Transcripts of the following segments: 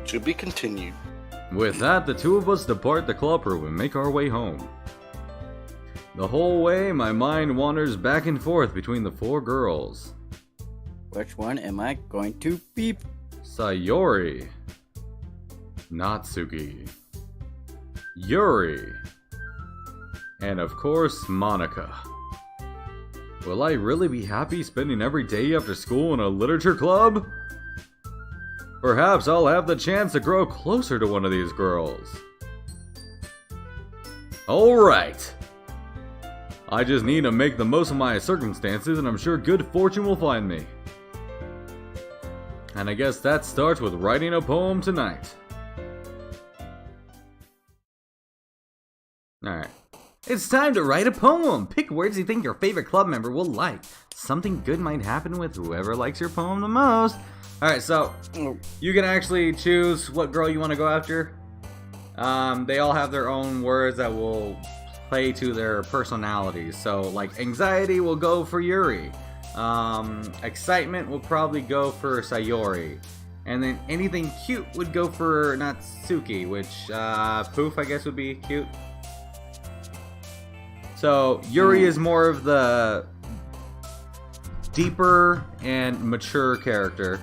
To be continued. With that, the two of us depart the club room and make our way home. The whole way, my mind wanders back and forth between the four girls. Which one am I going to beep? Sayori, Natsuki, Yuri, and of course, Monica. Will I really be happy spending every day after school in a literature club? Perhaps I'll have the chance to grow closer to one of these girls. Alright. I just need to make the most of my circumstances, and I'm sure good fortune will find me. And I guess that starts with writing a poem tonight. Alright. It's time to write a poem! Pick words you think your favorite club member will like. Something good might happen with whoever likes your poem the most. Alright, so you can actually choose what girl you want to go after. They all have their own words that will play to their personalities. So, like, anxiety will go for Yuri. Excitement will probably go for Sayori. And then anything cute would go for Natsuki, which, Poof, I guess, would be cute. So, Yuri is more of the deeper and mature character.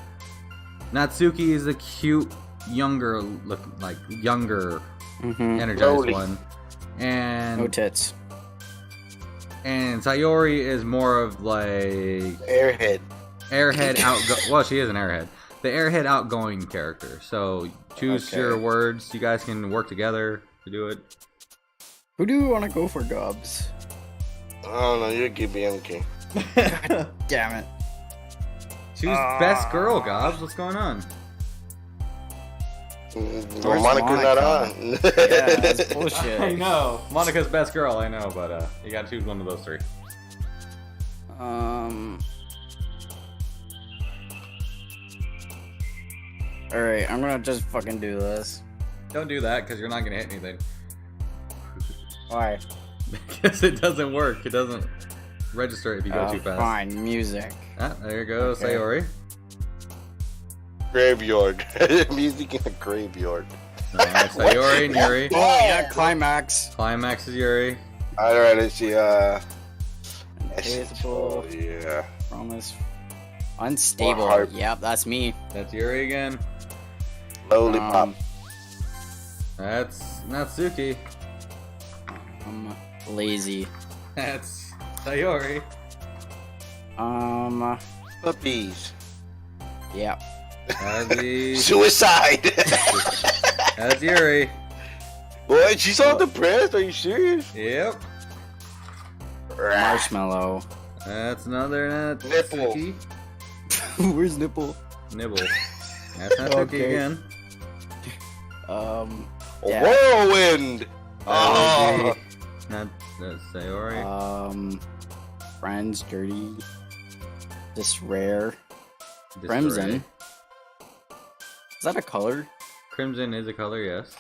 Natsuki is a cute, younger, energized one. And no tits. And Sayori is more of like Airhead outgoing. Well, she is an airhead. The airhead outgoing character. So choose your words. You guys can work together to do it. Who do you want to go for, Gobs? I don't know. You're GBMK. God damn it. Choose best girl, Gobs. What's going on? Well, Monica's not on. Yeah, that's bullshit. I know. Monica's best girl, I know, but you gotta choose one of those three. Alright, I'm gonna just fucking do this. Don't do that, because you're not gonna hit anything. Why? Because it doesn't work. It doesn't register if you go too fast. Fine, music. Ah, there you go, Okay. Sayori. Graveyard. Music in a graveyard. Sayori and Yuri. Oh, yeah, climax. Climax is Yuri. Alright, let's see. Unfaithful. Yeah. Promise. Unstable. Heart. Yep, that's me. That's Yuri again. Lollipop. That's Natsuki. I'm lazy. That's Sayori. Puppies. Yep. That's Suicide. That's Yuri. What? She's all depressed? Are you serious? Yep. Marshmallow. That's another Nipple. Natsuki. Where's nipple? Nibble. That's Natsuki Okay. again. Yeah. Whirlwind. Oh. That's Sayori. Friends, dirty. Just rare. Disarray. Crimson. Is that a color? Crimson is a color, yes.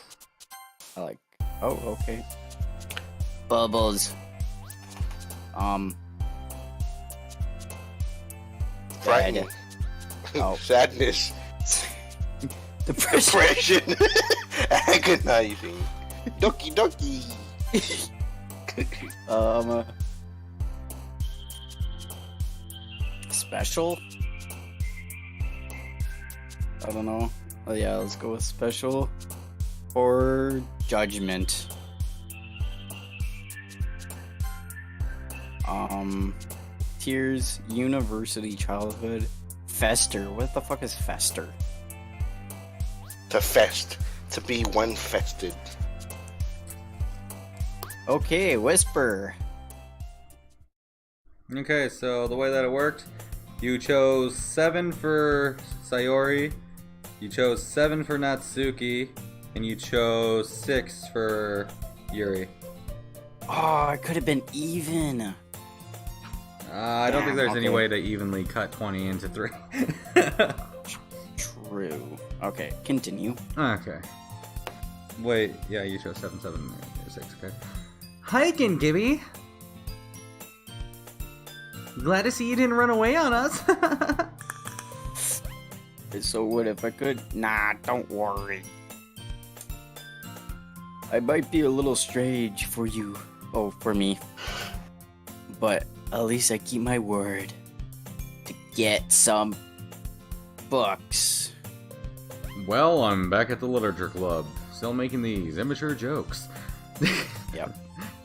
I like. Oh, okay. Bubbles. Frightening. Oh. Sadness. Depression. Depression. Agonizing. Doki Doki. Special? I don't know. Oh yeah, let's go with special. Or judgment. Tears, university, childhood, fester. What the fuck is fester? To fest. To be one fested. Okay, whisper. Okay, so the way that it worked, you chose 7 for Sayori, you chose 7 for Natsuki, and you chose 6 for Yuri. Oh, it could have been even. I don't think there's any okay. way to evenly cut 20 into 3. True. Okay, continue. Okay. Wait, yeah, you chose 7, 7, 6, okay. Hiking, Gibby! Glad to see you didn't run away on us. So what if I could? Nah, don't worry. I might be a little strange for you. Oh, for me. But at least I keep my word to get some books. Well, I'm back at the literature club, still making these immature jokes. Yep.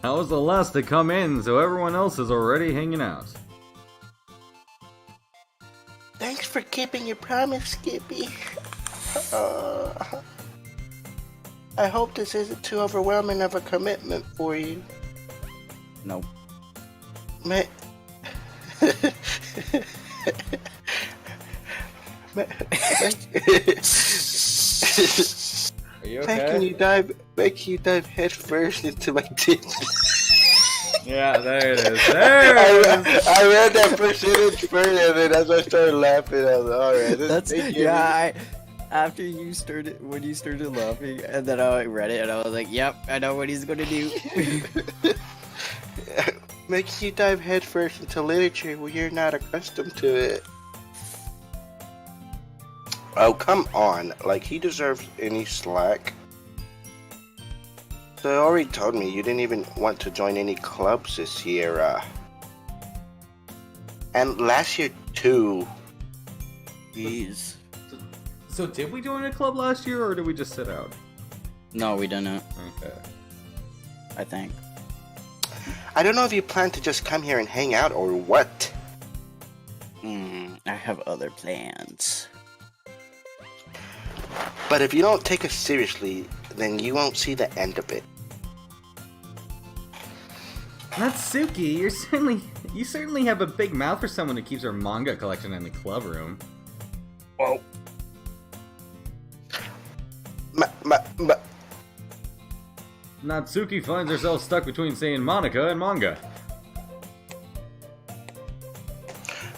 I was the last to come in, so everyone else is already hanging out. Thanks for keeping your promise, Skippy. I hope this isn't too overwhelming of a commitment for you. Nope. Ma- Ma- Are you Making you dive head first into my dick. Yeah, there it is. There it is. I read that percentage first, and then as I started laughing, I was like, alright, That's yeah. After you started, when you started laughing, and then I read it, and I was like, "Yep, I know what he's gonna do." Making you dive head first into literature when you're not accustomed to it. Oh, come on. Like, he deserves any slack. So you already told me you didn't even want to join any clubs this year, and last year too. Jeez. So did we join a club last year, or did we just sit out? No, we didn't. Okay. I think. I don't know if you plan to just come here and hang out or what. I have other plans. But if you don't take us seriously, then you won't see the end of it. Natsuki, you certainly have a big mouth for someone who keeps her manga collection in the club room. Oh. Natsuki finds herself stuck between saying Monica and manga.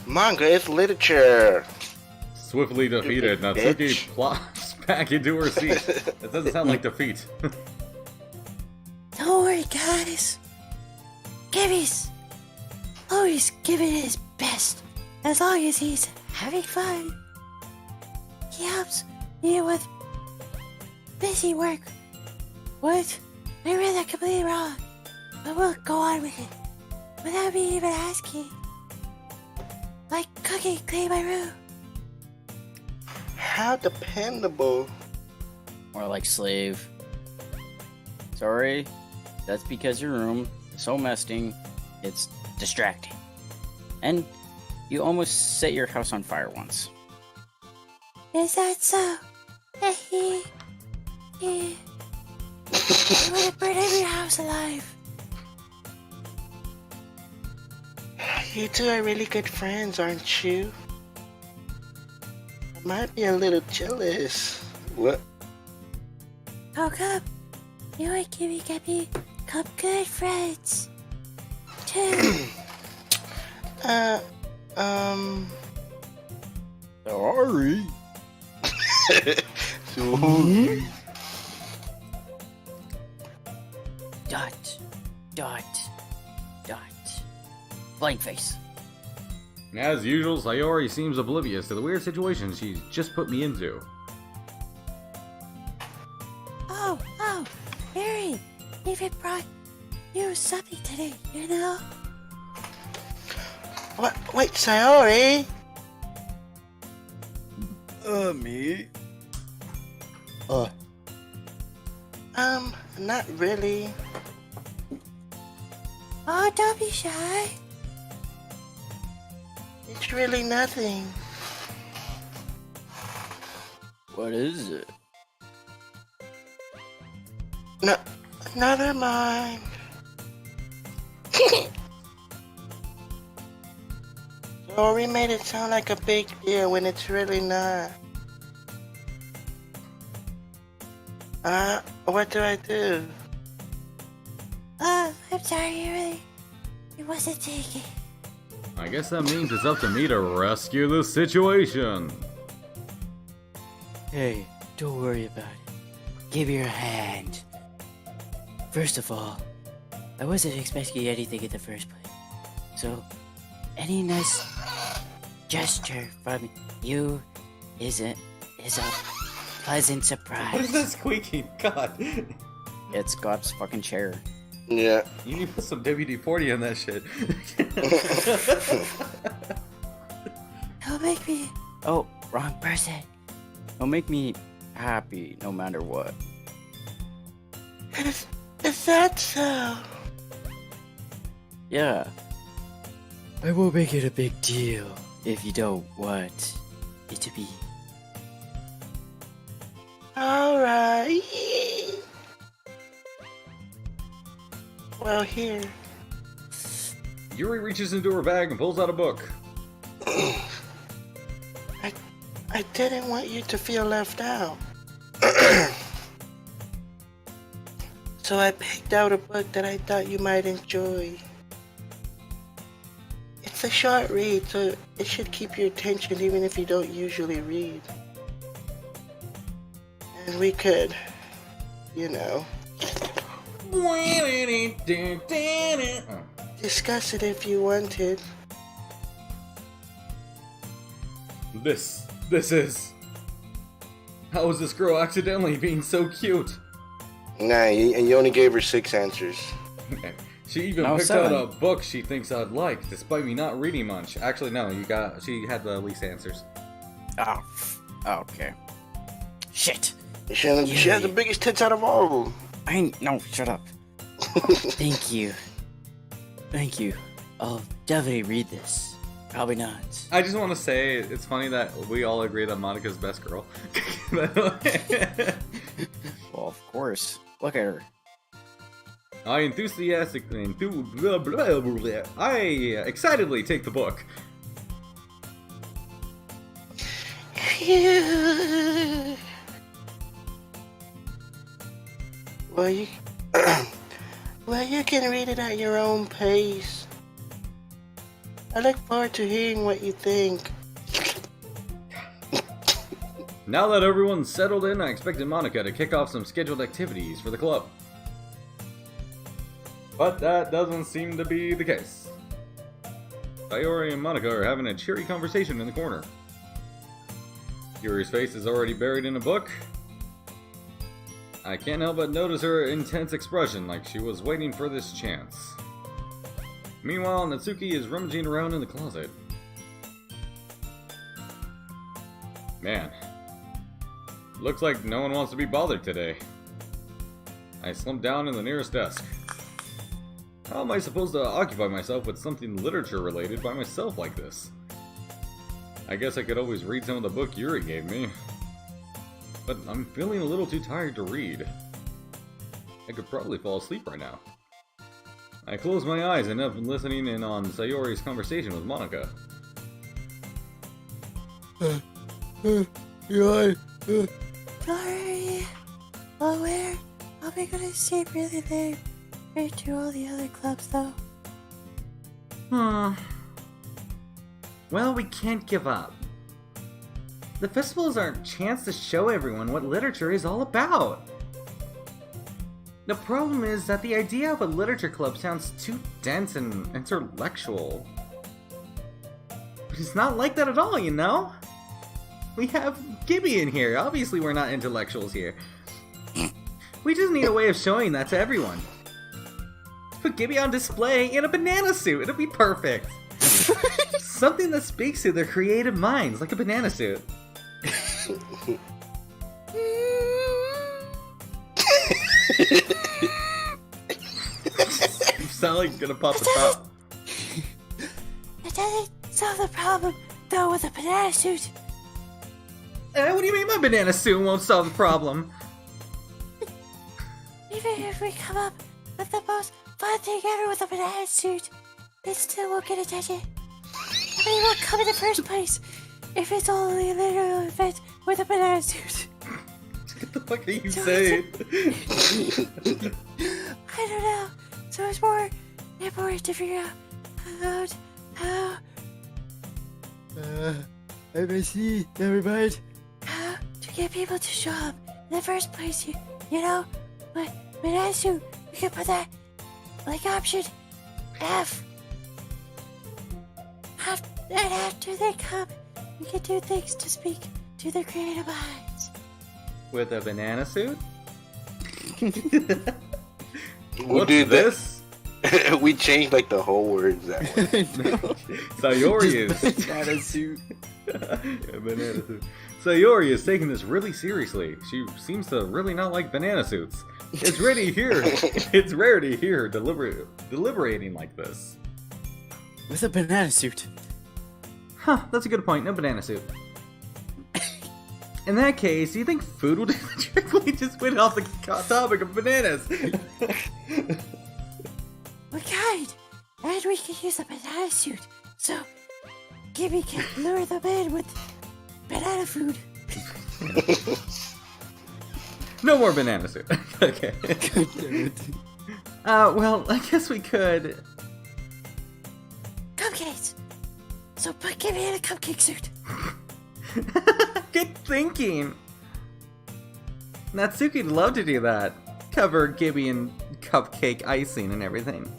Manga is literature. Swiftly defeated, Natsuki plops back into her seat. That doesn't sound like defeat. Don't worry, guys. Gibby's always giving it his best, as long as he's having fun. He helps me with busy work. What? I read that completely wrong, but we'll go on with it without me even asking. Like cooking, clean my room. How dependable. More like slave. Sorry, that's because your room is so messy, it's distracting. And you almost set your house on fire once. Is that so? I would have burned every house alive. You two are really good friends, aren't you? I might be a little jealous. What? How come? You and Kimmy can become good friends. Too. Sorry. Dot. Blank face. As usual, Sayori seems oblivious to the weird situation she's just put me into. Oh, Mary, David brought you something today, you know? What? Wait, Sayori? Me? Not really. Oh, don't be shy. It's really nothing. What is it? No, never mind. Sayori made it sound like a big deal when it's really not. What do I do? Oh, I'm sorry, it wasn't taken. I guess that means it's up to me to rescue the situation. Hey, don't worry about it. Give me your hand. First of all, I wasn't expecting anything in the first place. So, any nice gesture from you isn't is a pleasant What is surprise. that squeaking? God. It's God's fucking chair. Yeah. You need to put some WD-40 on that shit. It'll make me. Oh, wrong person. It'll make me happy no matter what. Is that so? Yeah. I will make it a big deal if you don't want it to be. Alright. Well, here. Yuri reaches into her bag and pulls out a book. I didn't want you to feel left out. So I picked out a book that I thought you might enjoy. It's a short read, so it should keep your attention even if you don't usually read. And we could, you know, discuss it if you wanted. This is... How is this girl accidentally being so cute? Nah, and you only gave her 6 answers. She even No, picked 7. out a book she thinks I'd like, despite me not reading much. Actually, no, she had the least answers. Oh, okay. Shit. She had the biggest tits out of all of them. No, shut up. Thank you. Thank you. I'll definitely read this. Probably not. I just want to say, it's funny that we all agree that Monica's best girl. Well, of course. Look at her. I excitedly take the book. Well, you can read it at your own pace. I look forward to hearing what you think. Now that everyone's settled in, I expected Monica to kick off some scheduled activities for the club. But that doesn't seem to be the case. Sayori and Monica are having a cheery conversation in the corner. Yuri's face is already buried in a book. I can't help but notice her intense expression, like she was waiting for this chance. Meanwhile, Natsuki is rummaging around in the closet. Man, looks like no one wants to be bothered today. I slumped down in the nearest desk. How am I supposed to occupy myself with something literature related by myself like this? I guess I could always read some of the book Yuri gave me. But I'm feeling a little too tired to read. I could probably fall asleep right now. I closed my eyes and have been listening in on Sayori's conversation with Monica. Sorry. Well, where? I'll be gonna stay really late. Right to all the other clubs, though. Well, we can't give up. The festival is our chance to show everyone what literature is all about. The problem is that the idea of a literature club sounds too dense and intellectual. But it's not like that at all, you know? We have Gibby in here. Obviously we're not intellectuals here. We just need a way of showing that to everyone. Put Gibby on display in a banana suit. It'll be perfect. Something that speaks to their creative minds, like a banana suit. You sound like you're gonna pop a top. It doesn't solve the problem, though, with a banana suit. What do you mean my banana suit won't solve the problem? Even if we come up with the most fun thing ever with a banana suit, it still won't get attention. I mean, it won't come in the first place if it's only a literal event with a banana suit. What the fuck are you So saying? I don't know. So it's more important to figure out how I see. Never mind. how to get people to show up in the first place. You know, but banana suit, we can put that like option F. And after they come, we can do things to speak to their creative minds. With a banana suit? We What's did this? We changed like the whole words that way. Sayori is Banana suit. a banana suit. Sayori is taking this really seriously. She seems to really not like banana suits. It's rare to hear. It's rare to hear her deliberating like this. With a banana suit. Huh, that's a good point. No banana suit. In that case, do you think food will do the trick? We just went off the topic of bananas. We could, and we could use a banana suit, so Gibby can lure them in with banana food. No more banana suit. Okay. Well, I guess we could. Cupcakes! So put Gibby in a cupcake suit. Good thinking. Natsuki'd love to do that. Cover Gibby in cupcake icing and everything.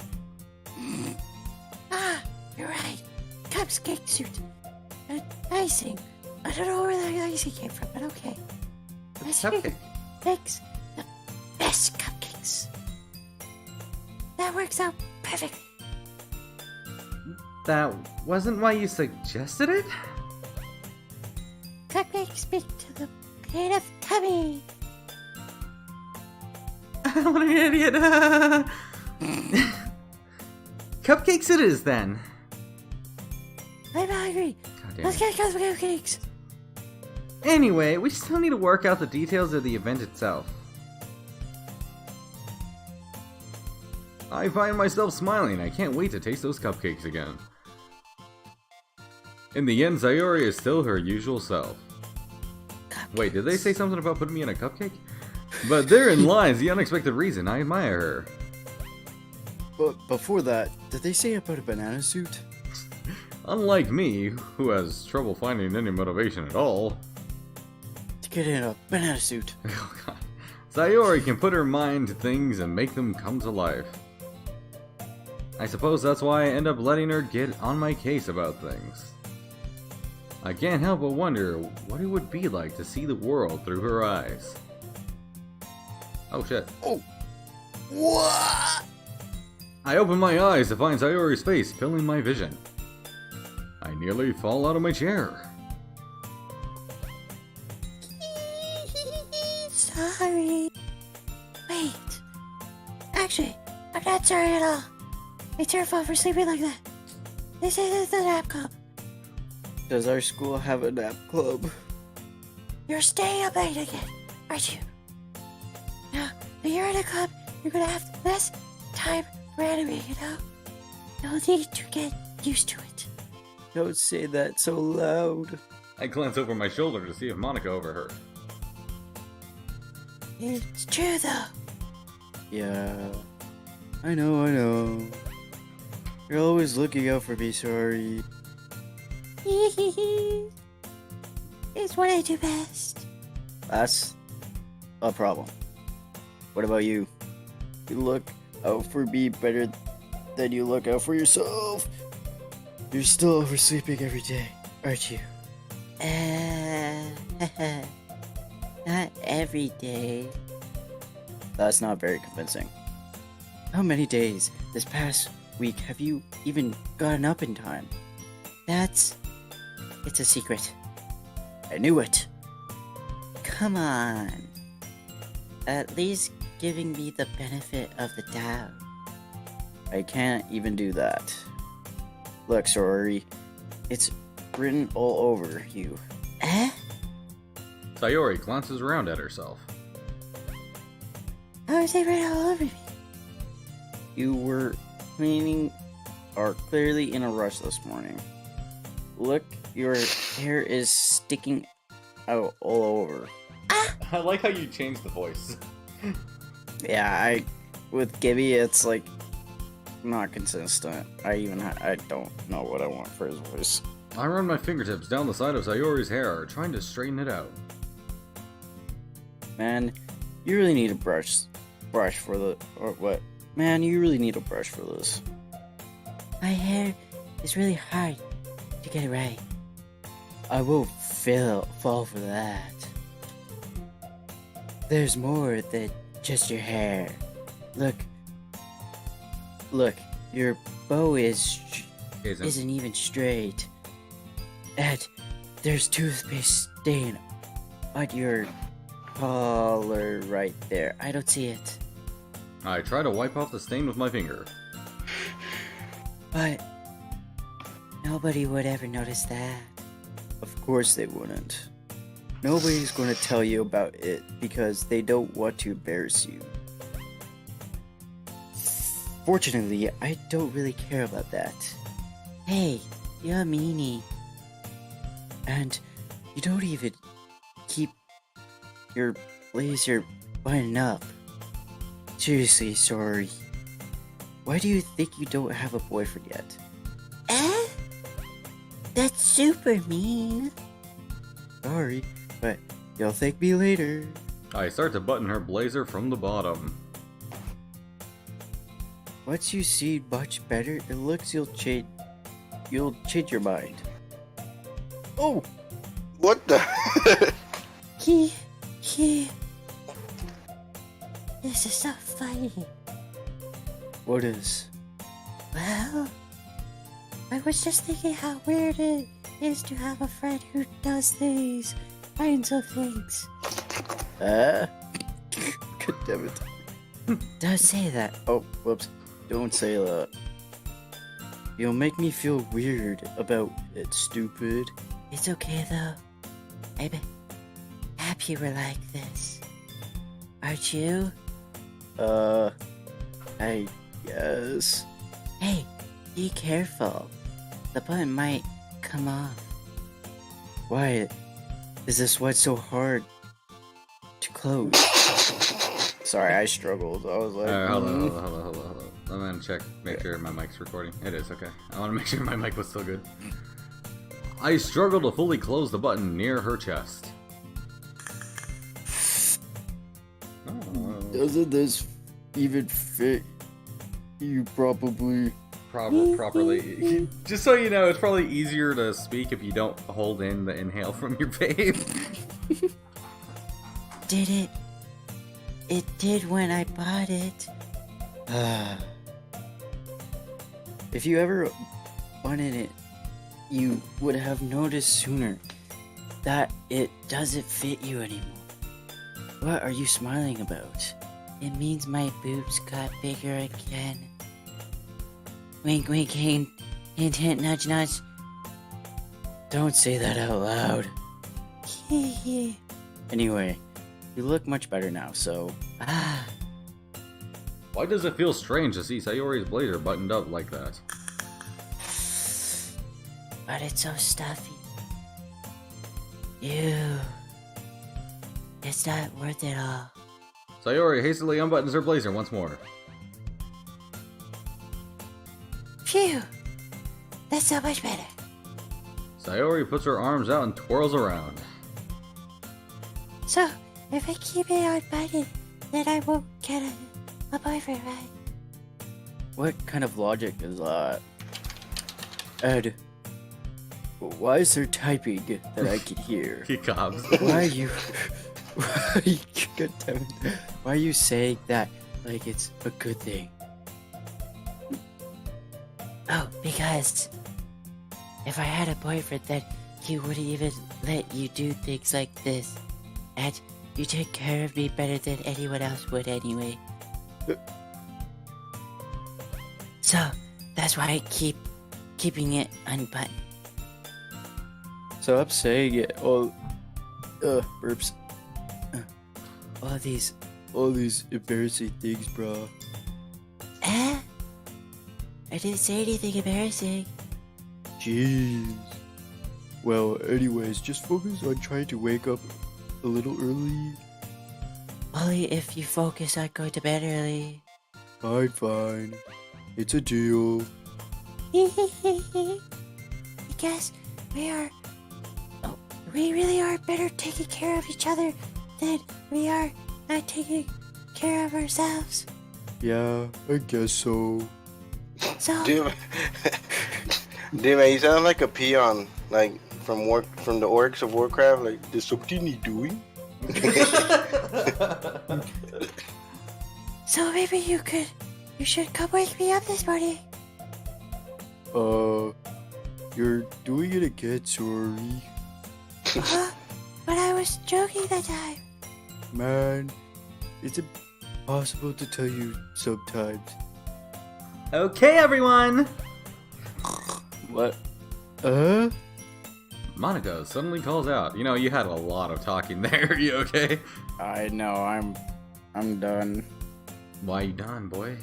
Ah, you're right. Cupcake suit. And icing. I don't know where that icing came from, but okay. Cupcake. Makes the best cupcakes. That works out perfectly. That wasn't why you suggested it? Cupcakes speak to the creative tummy. What an idiot. Cupcakes it is then. I'm hungry. God damn Let's it. get cupcakes. Anyway, we still need to work out the details of the event itself. I find myself smiling. I can't wait to taste those cupcakes again. In the end, Sayori is still her usual self. Wait, did they say something about putting me in a cupcake? But therein lies the unexpected reason I admire her. But before that, did they say about a banana suit? Unlike me, who has trouble finding any motivation at all, To get in a banana suit. oh God. Sayori can put her mind to things and make them come to life. I suppose that's why I end up letting her get on my case about things. I can't help but wonder what it would be like to see the world through her eyes. Oh shit. Oh! What? I open my eyes to find Sayori's face filling my vision. I nearly fall out of my chair. Sorry. Wait. Actually, I'm not sorry at all. It's your fault for sleeping like that. This isn't the nap club. Does our school have a nap club? You're staying up late again, aren't you? Now, when you're in a club, you're gonna have less time for anime, you know? You'll need to get used to it. Don't say that so loud. I glance over my shoulder to see if Monica overheard. It's true, though. Yeah. I know. You're always looking out for me, sorry. It's what I do best. That's a problem. What about you? You look out for me better than you look out for yourself. You're still oversleeping every day, aren't you? Not every day. That's not very convincing. How many days this past week have you even gotten up in time? It's a secret. I knew it. Come on. At least giving me the benefit of the doubt. I can't even do that. Look, sorry. It's written all over you. Eh? Sayori glances around at herself. How is it written all over me? You were clearly in a rush this morning. Look, your hair is sticking out all over. I like how you changed the voice. Yeah, with Gibby, it's like not consistent. I don't know what I want for his voice. I run my fingertips down the side of Sayori's hair, trying to straighten it out. Man, you really need a brush for the, or what? Man, you really need a brush for this. My hair is really hard to get it right. I won't fall for that. There's more than just your hair. Look, your bow isn't even straight. And there's toothpaste stain on your collar right there. I don't see it. I try to wipe off the stain with my finger. But nobody would ever notice that. Of course they wouldn't. Nobody's going to tell you about it because they don't want to embarrass you. Fortunately, I don't really care about that. Hey, you're a meanie. And you don't even keep your blazer buttoned up. Seriously, sorry. Why do you think you don't have a boyfriend yet? Eh? That's super mean. Sorry, but you'll thank me later. I start to button her blazer from the bottom. Once you see much better, it looks you'll change your mind. Oh! What the? He. This is so funny. What is? Well, I was just thinking how weird it is to have a friend who does these kinds of things. God damn it. Don't say that. Oh, whoops. Don't say that. You'll make me feel weird about it, stupid. It's okay though. I'm happy we're like this. Aren't you? I guess. Hey, be careful. The button might come off. Why is this what's so hard to close? Sorry, I struggled. I was like, Hold on. I'm gonna check, make sure my mic's recording. It is, okay. I wanna make sure my mic was still good. I struggle to fully close the button near her chest. Doesn't this even fit you properly? Properly. Just so you know, it's probably easier to speak if you don't hold in the inhale from your vape. Did it? It did when I bought it. If you ever wanted it, you would have noticed sooner that it doesn't fit you anymore. What are you smiling about? It means my boobs got bigger again. Wink, wink, hint, hint, hint, nudge, nudge. Don't say that out loud. Anyway, you look much better now, so... Why does it feel strange to see Sayori's blazer buttoned up like that? But it's so stuffy. Ew. It's not worth it all. Sayori hastily unbuttons her blazer once more. Phew! That's so much better. Sayori puts her arms out and twirls around. So, if I keep it unbuttoned, then I won't get a boyfriend, right? What kind of logic is that? Ed, why is there typing that I can hear? He coughs. Why are you... God damn it. Why are you saying that like it's a good thing? Oh, because if I had a boyfriend, then he wouldn't even let you do things like this. And you take care of me better than anyone else would anyway. So, that's why I keep keeping it unbuttoned. Stop saying it. All... burps. All these embarrassing things, bro. Eh? I didn't say anything embarrassing. Jeez. Well, anyways, just focus on trying to wake up a little early. Only if you focus on going to bed early. Fine. It's a deal. Because we really are better taking care of each other than we are not taking care of ourselves. Yeah, I guess so. So, Dude, man, you sound like a peon, like from the orcs of Warcraft? Like, there's something he doing? So maybe you should come wake me up this morning. You're doing it again, sorry. Huh? But I was joking that time. Man, it's impossible to tell you sometimes. Okay, everyone! What? Monica suddenly calls out. You know, you had a lot of talking there. You okay? I know, I'm done. Why you done, boy?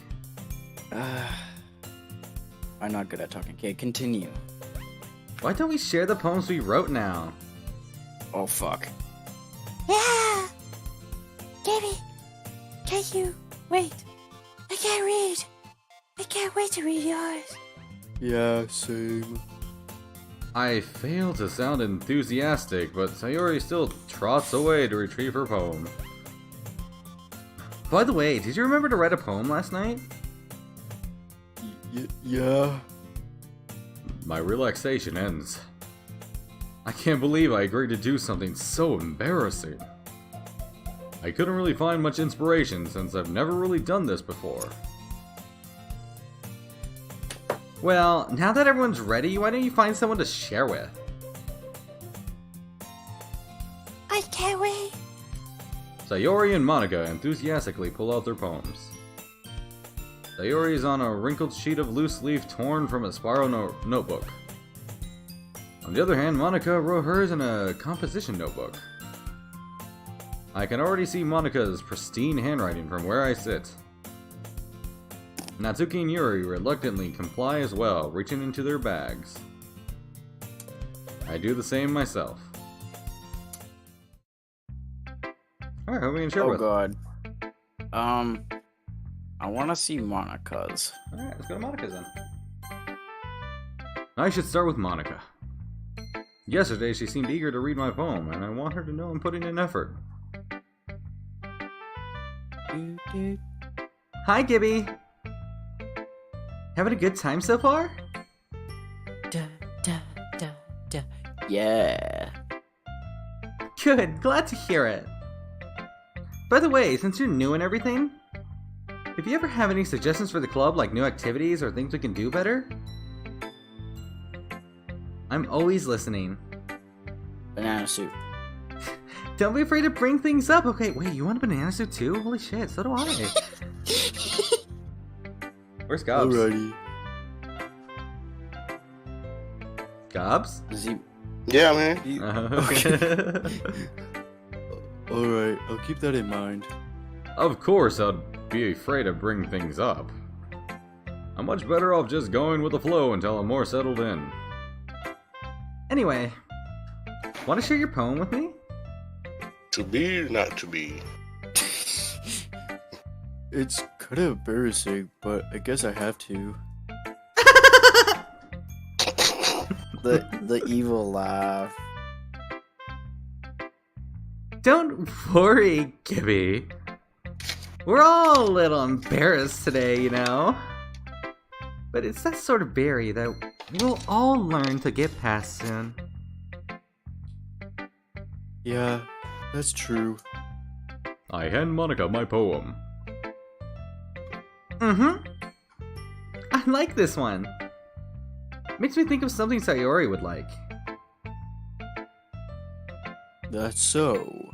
I'm not good at talking. Okay, continue. Why don't we share the poems we wrote now? Oh, fuck. Yeah! Gabby, can you wait? I can't read. I can't wait to read yours. Yeah, same. I fail to sound enthusiastic, but Sayori still trots away to retrieve her poem. By the way, did you remember to write a poem last night? Yeah. My relaxation ends. I can't believe I agreed to do something so embarrassing. I couldn't really find much inspiration since I've never really done this before. Well, now that everyone's ready, why don't you find someone to share with? I can't wait. Sayori and Monica enthusiastically pull out their poems. Sayori is on a wrinkled sheet of loose leaf torn from a spiral notebook. On the other hand, Monica wrote hers in a composition notebook. I can already see Monica's pristine handwriting from where I sit. Natsuki and Yuri reluctantly comply as well, reaching into their bags. I do the same myself. Alright, who are we gonna share Oh, with? God. I want to see Monica's. Alright, let's go to Monica's then. I should start with Monica. Yesterday, she seemed eager to read my poem, and I want her to know I'm putting in effort. Hi, Gibby! Having a good time so far? Da, da, da, da. Yeah. Good, glad to hear it. By the way, since you're new and everything, if you ever have any suggestions for the club, like new activities or things we can do better, I'm always listening. Banana soup. Don't be afraid to bring things up. Okay, wait, you want a banana suit too? Holy shit, so do I. Where's Gobs? Alrighty. Gobs? Is he? Yeah, man. Okay. Alright, I'll keep that in mind. Of course, I'd be afraid to bring things up. I'm much better off just going with the flow until I'm more settled in. Anyway, want to share your poem with me? To be or not to be? It's kind of embarrassing, but I guess I have to. The evil laugh. Don't worry, Gibby. We're all a little embarrassed today, you know? But it's that sort of berry that we'll all learn to get past soon. Yeah, that's true. I hand Monica my poem. Mm-hmm. I like this one. Makes me think of something Sayori would like. That's so.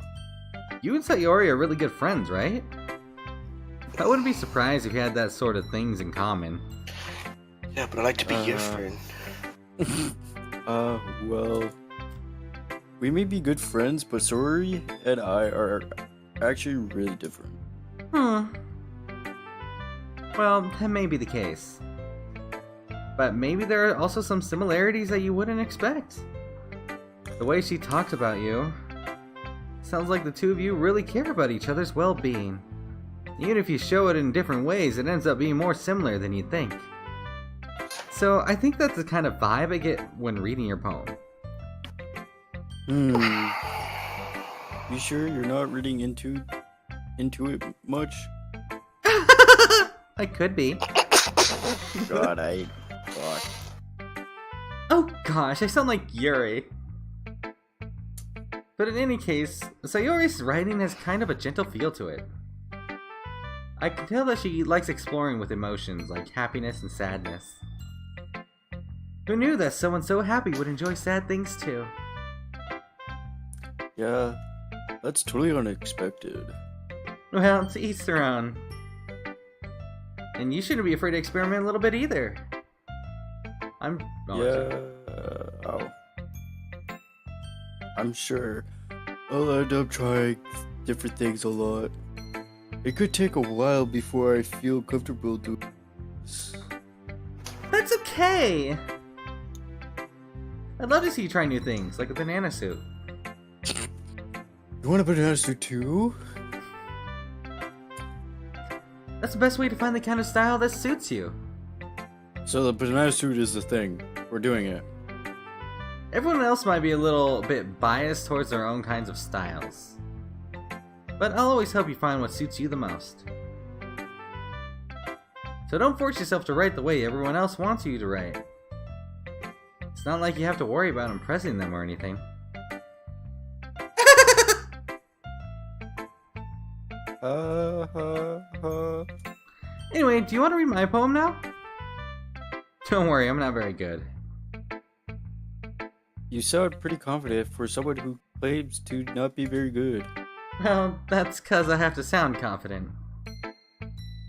You and Sayori are really good friends, right? I wouldn't be surprised if you had that sort of things in common. Yeah, but I like to be your friend. Well, we may be good friends, but Sori and I are actually really different. Well, that may be the case. But maybe there are also some similarities that you wouldn't expect. The way she talks about you, sounds like the two of you really care about each other's well-being. Even if you show it in different ways, it ends up being more similar than you think. So I think that's the kind of vibe I get when reading your poem. You sure you're not reading into it much? I could be. God, fuck. Oh gosh, I sound like Yuri. But in any case, Sayori's writing has kind of a gentle feel to it. I can tell that she likes exploring with emotions like happiness and sadness. Who knew that someone so happy would enjoy sad things too? Yeah, that's totally unexpected. Well, to each their own. And you shouldn't be afraid to experiment a little bit either. I'm sure I'll end up trying different things a lot. It could take a while before I feel comfortable doing this. That's okay! I'd love to see you try new things, like a banana suit. You want a banana suit too? That's the best way to find the kind of style that suits you. So the banana suit is the thing. We're doing it. Everyone else might be a little bit biased towards their own kinds of styles. But I'll always help you find what suits you the most. So don't force yourself to write the way everyone else wants you to write. It's not like you have to worry about impressing them or anything. Anyway, do you want to read my poem now? Don't worry, I'm not very good. You sound pretty confident for someone who claims to not be very good. Well, that's cause I have to sound confident.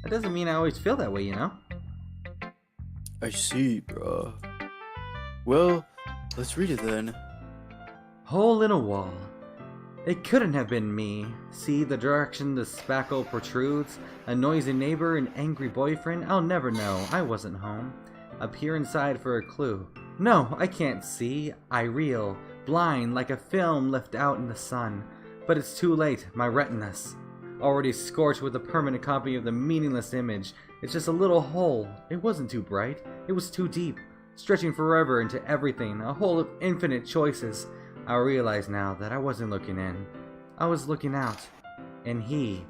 That doesn't mean I always feel that way, you know? I see, bruh. Well, let's read it then. Hole in a wall. It couldn't have been me. See the direction the spackle protrudes? A noisy neighbor, an angry boyfriend? I'll never know. I wasn't home. I peer inside for a clue. No, I can't see. I reel, blind like a film left out in the sun. But it's too late. My retinas already scorched with a permanent copy of the meaningless image. It's just a little hole. It wasn't too bright. It was too deep, stretching forever into everything. A hole of infinite choices. I realize now that I wasn't looking in. I was looking out. And he,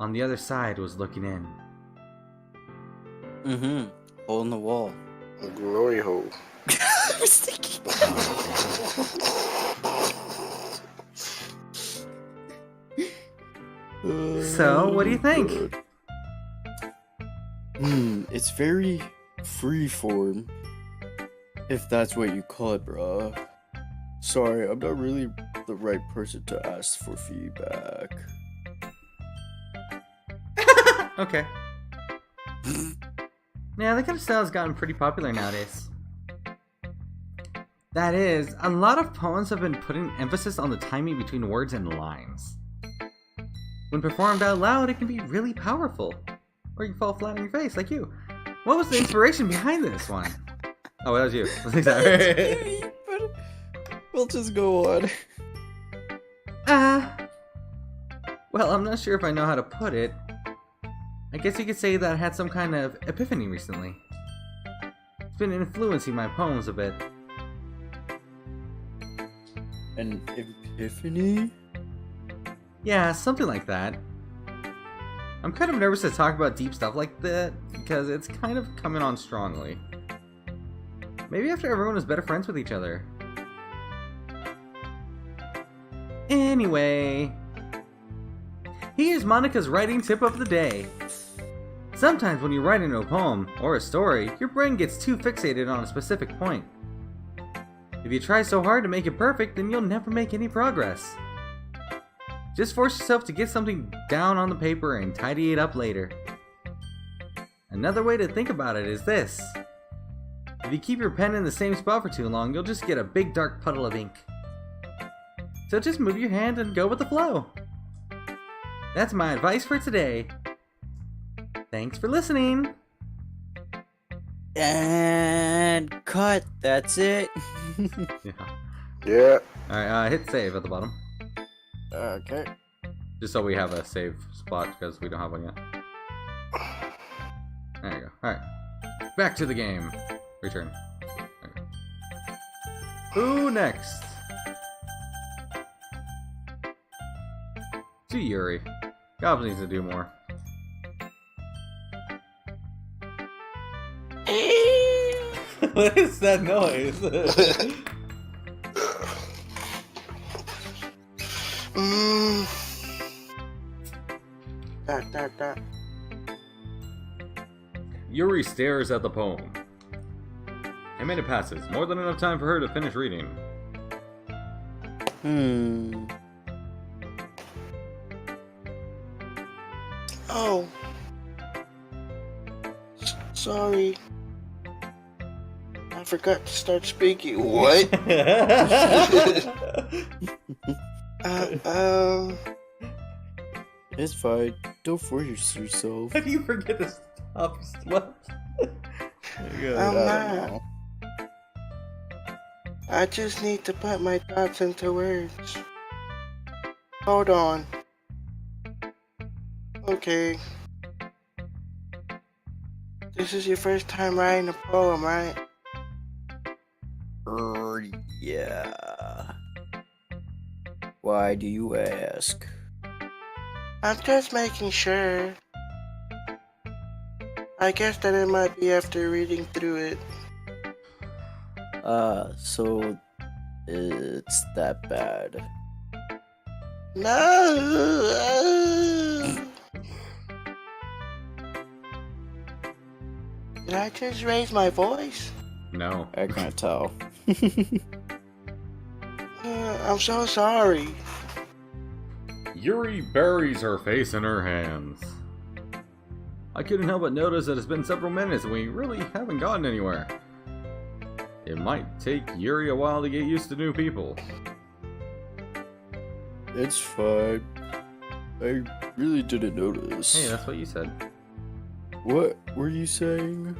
on the other side, was looking in. Mm-hmm. Hole in the wall. A glory hole. I was thinking. So, what do you think? It's very freeform. If that's what you call it, bruh. Sorry, I'm not really the right person to ask for feedback. Okay. Yeah, that kind of style has gotten pretty popular nowadays. That is, a lot of poems have been putting emphasis on the timing between words and lines. When performed out loud, it can be really powerful. Or you can fall flat on your face, like you. What was the inspiration behind this one? Oh, that was you. Sorry. But we'll just go on. Well, I'm not sure if I know how to put it. I guess you could say that I had some kind of epiphany recently. It's been influencing my poems a bit. An epiphany? Yeah, something like that. I'm kind of nervous to talk about deep stuff like that, because it's kind of coming on strongly. Maybe after everyone was better friends with each other. Anyway, here's Monica's writing tip of the day. Sometimes when you're writing a poem or a story, your brain gets too fixated on a specific point. If you try so hard to make it perfect, then you'll never make any progress. Just force yourself to get something down on the paper and tidy it up later. Another way to think about it is this. If you keep your pen in the same spot for too long, you'll just get a big dark puddle of ink. So just move your hand and go with the flow. That's my advice for today. Thanks for listening. And cut. That's it. Yeah. Yeah. Alright, hit save at the bottom. Okay. Just so we have a save spot because we don't have one yet. There you go. Alright. Back to the game. Return. Okay. Who next? To Yuri. Gobbs needs to do more. What is that noise? Mmm. Dot. Yuri stares at the poem. A minute passes, more than enough time for her to finish reading. Oh. Sorry. I forgot to start speaking. What? It's fine. Don't force yourself. How do you forget to stop? Slept? I'm not. I just need to put my thoughts into words. Hold on. Okay. This is your first time writing a poem, right? Yeah. Why do you ask? I'm just making sure. I guess that it might be after reading through it. So it's that bad. No! Did I just raise my voice? No. I can't tell. I'm so sorry. Yuri buries her face in her hands. I couldn't help but notice that it's been several minutes and we really haven't gotten anywhere. It might take Yuri a while to get used to new people. It's fine. I really didn't notice. Hey, that's what you said. What were you saying?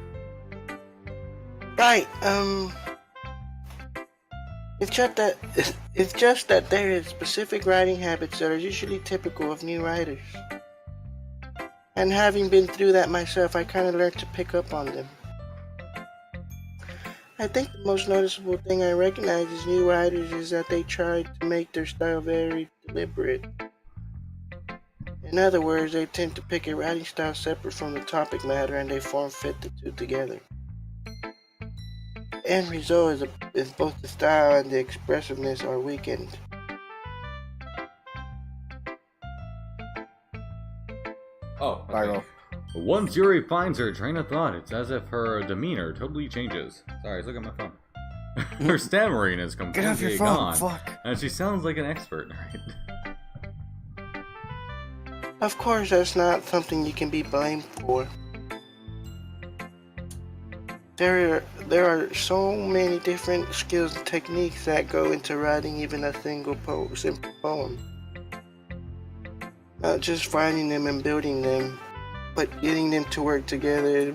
Right, it's just that there is specific writing habits that are usually typical of new writers. And having been through that myself, I kind of learned to pick up on them. I think the most noticeable thing I recognize as new writers is that they try to make their style very deliberate. In other words, they tend to pick a writing style separate from the topic matter and they form fit the two together. The end result is both the style and the expressiveness are weakened. Oh, okay. Viral. Once Yuri finds her train of thought, it's as if her demeanor totally changes. Sorry, look at my phone. Her stammering is Get off your completely phone, gone, fuck. and she sounds like an expert, right? Of course, that's not something you can be blamed for. There are so many different skills and techniques that go into writing even a simple poem. Not just finding them and building them, but getting them to work together.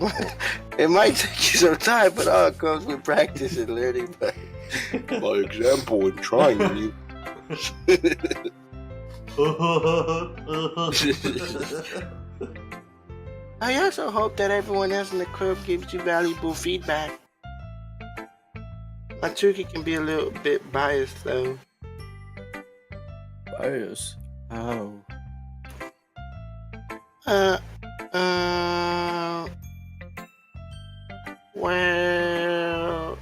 It might take you some time, but all comes with practice and learning by example and trying new. I also hope that everyone else in the club gives you valuable feedback. Matsuki can be a little bit biased though. Bias? How? Well,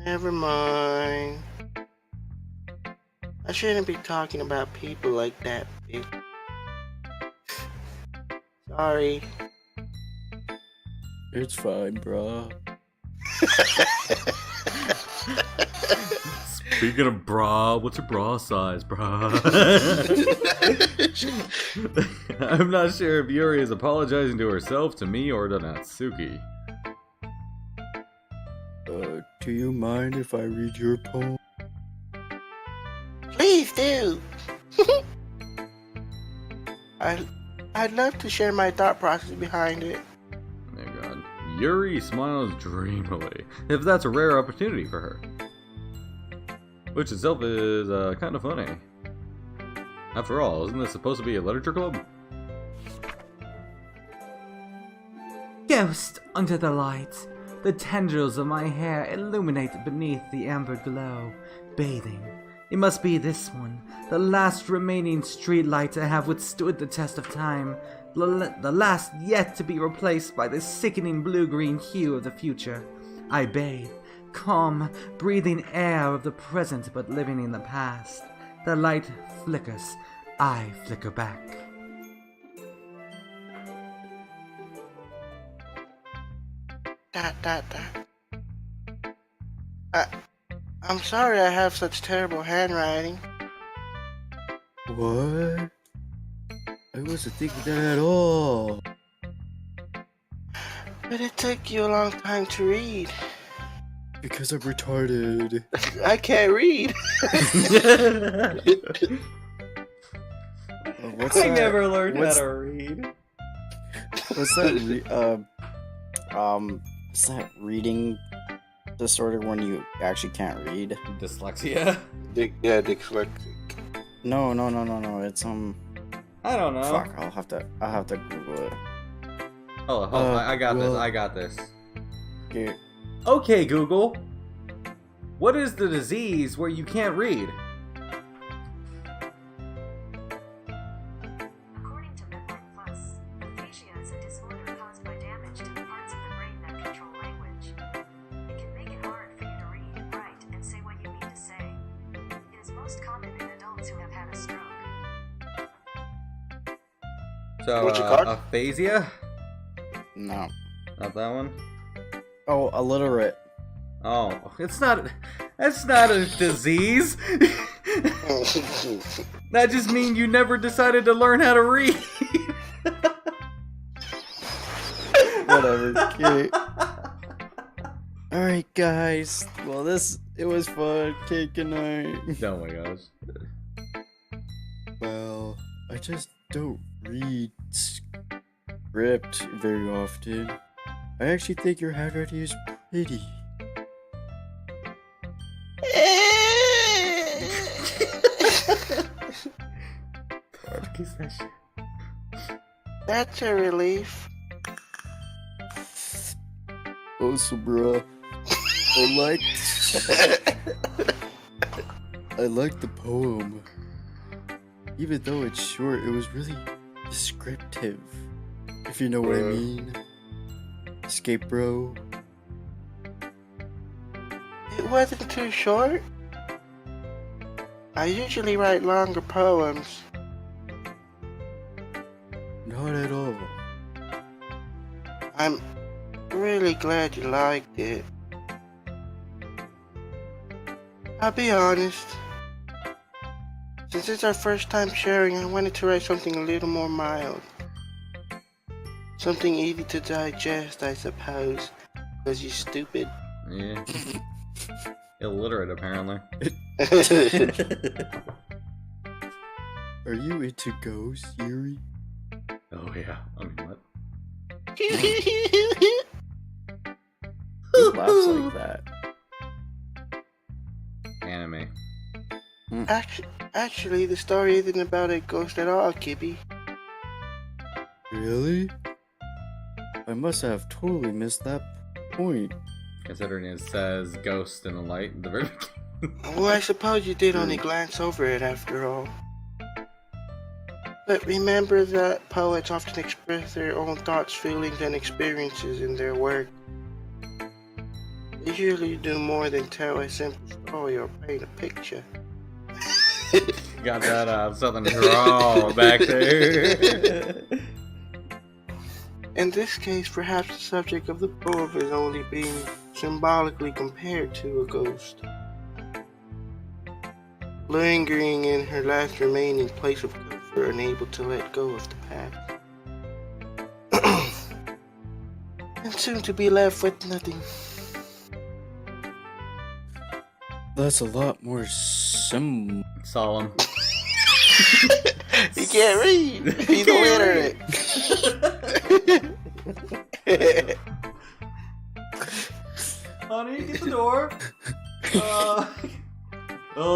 never mind. I shouldn't be talking about people like that, bitch. Sorry. It's fine, bruh. Speaking of bra, what's your bra size, bra? I'm not sure if Yuri is apologizing to herself, to me, or to Natsuki. Do you mind if I read your poem? Please do. I'd love to share my thought process behind it. Oh god. Yuri smiles dreamily, if that's a rare opportunity for her. Which itself is kind of funny. After all, isn't this supposed to be a literature club? Ghost under the light, the tendrils of my hair illuminate beneath the amber glow, bathing. It must be this one, the last remaining streetlight to have withstood the test of time, the last yet to be replaced by the sickening blue-green hue of the future. I bathe, calm, breathing air of the present but living in the past. The light flickers, I flicker back. I'm sorry I have such terrible handwriting. What? I wasn't thinking that at all. But it took you a long time to read. Because I'm retarded. I can't read. What's I that? never learned how What's- to read. What's that? What's that reading disorder when you actually can't read? Dyslexia? Dyslexic. No. It's I don't know. Fuck. I'll have to Google it. Hold on. I got this. well- I got this. Here. Okay, Google. What is the disease where you can't read? According to MedLife Plus, aphasia is a disorder caused by damage to the parts of the brain that control language. It can make it hard for you to read, write, and say what you mean to say. It is most common in adults who have had a stroke. So, What's it called? aphasia? No. Not that one? Oh, illiterate. Oh, that's not a disease. That just means you never decided to learn how to read. Whatever. Okay. All right, guys. Well, it was fun. Okay, good night. Oh my gosh. Well, I just don't read script very often. I actually think your handwriting is pretty. Fuck is that shit? That's a relief. Also, bruh, I liked the poem. Even though it's short, it was really descriptive. If you know what I mean. Escape, bro. It wasn't too short. I usually write longer poems. Not at all. I'm really glad you liked it. I'll be honest. Since it's our first time sharing, I wanted to write something a little more mild. Something easy to digest, I suppose. Because you're stupid. Yeah. Illiterate, apparently. Are you into ghosts, Yuri? Oh yeah. I mean, what? Who laughs like that? Anime. Actually, the story isn't about a ghost at all, Kibby. Really? I must have totally missed that point. Considering it says ghost in the light in the very Well, I suppose you did only glance over it after all. But remember that poets often express their own thoughts, feelings, and experiences in their work. They usually do more than tell a simple story or paint a picture. Got that Southern drawl back there. In this case, perhaps the subject of the poem is only being symbolically compared to a ghost, lingering in her last remaining place of comfort, unable to let go of the past, and soon to be left with nothing. That's a lot more Solemn. He can't read. He's illiterate. Honey, get the door. Oh,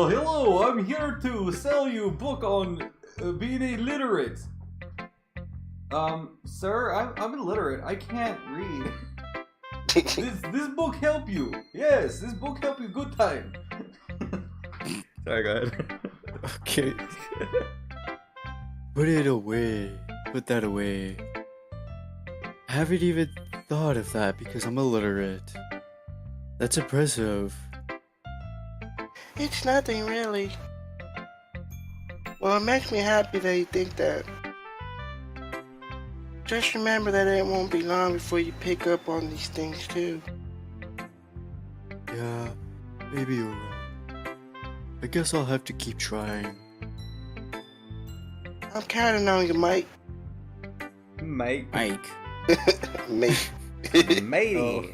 hello. I'm here to sell you a book on being illiterate. Sir, I'm illiterate. I can't read. This book help you. Yes, this book help you good time. Sorry, go ahead. Okay. Put it away. Put that away. I haven't even thought of that because I'm illiterate. That's impressive. It's nothing really. Well, it makes me happy that you think that. Just remember that it won't be long before you pick up on these things too. Yeah, maybe you're right. I guess I'll have to keep trying. I'm counting on you, Mike. Mike. Mike. Mate. Matey. Oh.